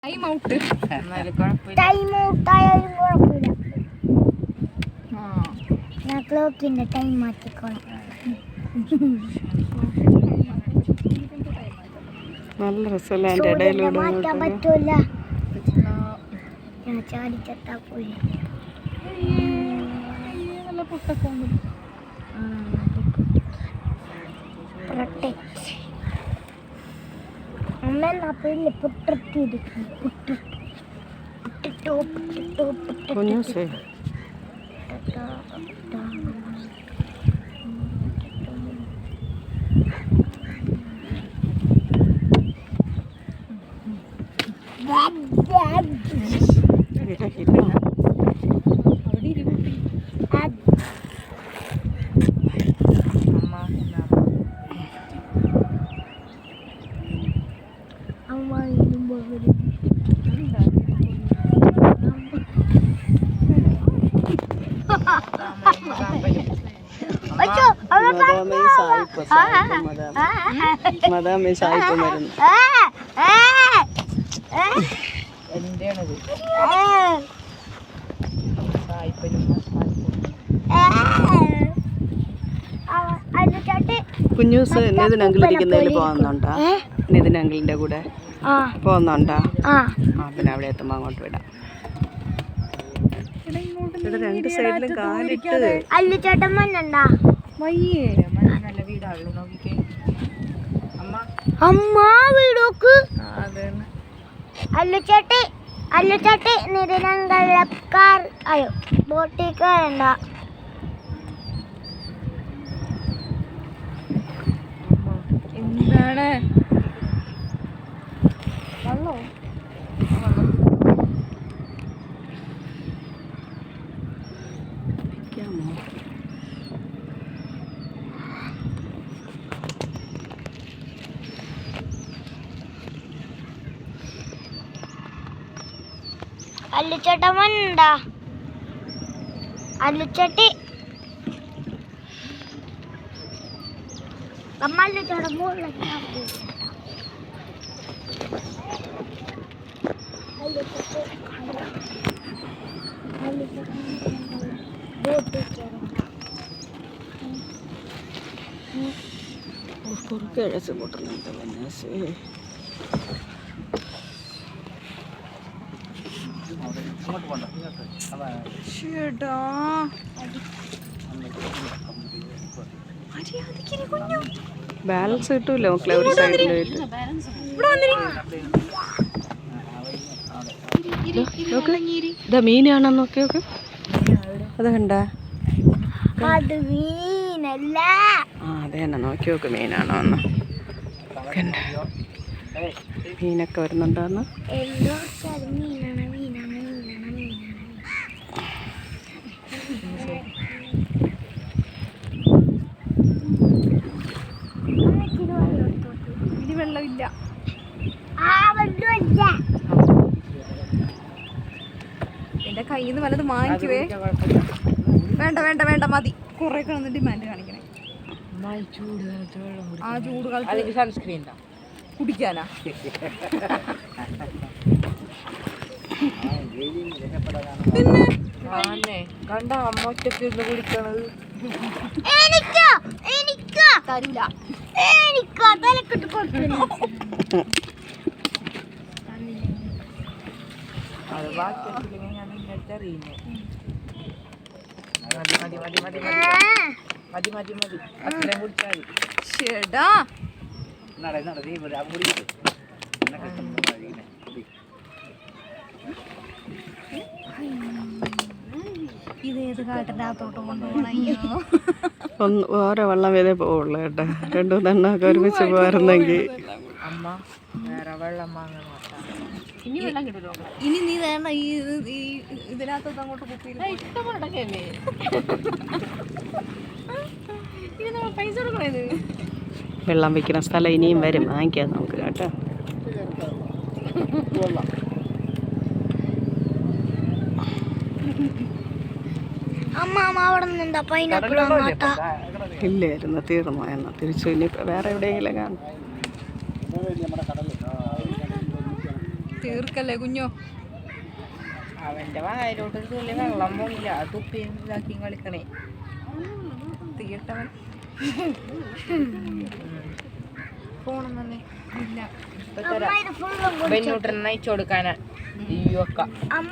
Time out time ഔട്ടായാലും കുഴപ്പമില്ല. ഞാൻ ക്ലോക്കിന്റെ ടൈം മാറ്റിക്കോളാം. നല്ല രസമല്ല അതിൻ്റെ ഇടയിലൂടെ മാറ്റാൻ പറ്റൂല. ഞാൻ ചാടിച്ചെത്താ പോയി. നല്ല പൊട്ടൊക്കെ പ്രൊട്ടക്ട് അമ്മ നാപ്പില്ലേ പുട്ടിട്ടിരിക്കും. കുഞ്ഞൂസേ മദാമേ സായിപ്പ് മരുന്ന് കുഞ്ഞൂസ് നിതിനങ്കിളിരിക്കുന്നതിൽ പോകുന്നുണ്ടോ? നിതിനങ്കിളിന്റെ കൂടെ പോകുന്നുണ്ടോ? പിന്നെ അവിടെ എത്തുമ്പോ അങ്ങോട്ട് വിടാം. രണ്ട് സൈഡിലും കാലിട്ട് അല്ലുചേട്ടൻ മണ്ണുണ്ടാ നല്ല വീടാണല്ലോ നോക്കിക്കേ. അമ്മ വീടോക്ക് അല്ലുചേട്ടി നിരനങ്കള്ളക്കാർ അയ്യോ ബോട്ടിക്കാരണ്ട. എന്താണ് വെള്ളോ? അല്ലുചേട്ടൻ മണ്ണുണ്ടാ? അല്ലുചേട്ടി അമ്മ അല്ലുചേട്ടൻ മുകളിലേക്ക് കുറുക്കഴച്ച് പൊട്ടുന്നുണ്ട്. ബാലൻസ് കിട്ടൂല മക്കളെ ഒരു സൈഡിലായിട്ട്. ഇതാ മീനാണെന്ന് നോക്കിയൊക്കെ. അത് കണ്ട അത് മീനല്ല. അതെ തന്നെ നോക്കി നോക്ക് മീനാണോ എന്ന്. കണ്ട മീനൊക്കെ വരുന്നുണ്ടോന്ന്. മീനാണ് മീനാണ് മീനാണ് മീനാണ്. ഇനി വെള്ളമില്ല. എന്റെ കയ്യിൽ നിന്ന് വല്ലത് വാങ്ങിക്കുവേ. വേണ്ട വേണ്ട വേണ്ട മതി. കുറെ കിടന്ന് ഡിമാൻഡ് കാണിക്കണേ. ആ ചൂട് കാലത്ത് സൺസ്ക്രീൻ കുടിക്കാനാ? പിന്നെ കണ്ട അമ്മ ഒറ്റക്ക് ഇരുന്ന് കുടിക്കണത്. തരൂല. അത് ബാക്കി ഞാൻ നിന്റെ അറിയുന്നേ. മതി മതി മതി മതി മതി മതി മതി അത്രയും കുടിച്ചാൽ മതി. ചേട്ടാ ഇതേത് കാട്ടിനകത്തോട്ട് കൊണ്ടുപോകണോ? ഓരോ വെള്ളം വരെ പോവുള്ളൂ കേട്ടോ. രണ്ടു തണ്ണൊക്കെ ഒരുമിച്ച് പോയിരുന്നെങ്കിൽ. അമ്മ വേറെ വെള്ളം വാങ്ങണം. ഇനി വെള്ളം കിട്ടുമല്ലോ. ഇനി നീ വേണ്ട ഈ ഇതിനകത്തോട്ട് അങ്ങോട്ട് കുപ്പിയിൽ ഇഷ്ടപ്പെട്ടല്ലേ. ഇനി നമ്മൾ പൈസ കൊടുക്കണേ. വെള്ളം വെക്കുന്ന സ്ഥലം ഇനിയും വരും, വാങ്ങിക്കാം നമുക്ക് കേട്ടോ. ഇല്ലായിരുന്നു, തീർന്നു. എന്നാൽ തിരിച്ചു ഇനി വേറെ എവിടെയെങ്കിലും കാണും. തീർക്കല്ലേ കുഞ്ഞോ. അവന്റെ വായിലോട്ട് ഒരു തുള്ളി വെള്ളം പോയില്ല. തുപ്പി ഇതാക്കി കളിക്കണേ. തീർത്തവൻ ഫോണും തന്നെ ഇല്ല. ബെന്നൂട്ടൻ നയിച്ചു കൊടുക്കാനാ ഈ ഒക്കെ. അമ്മ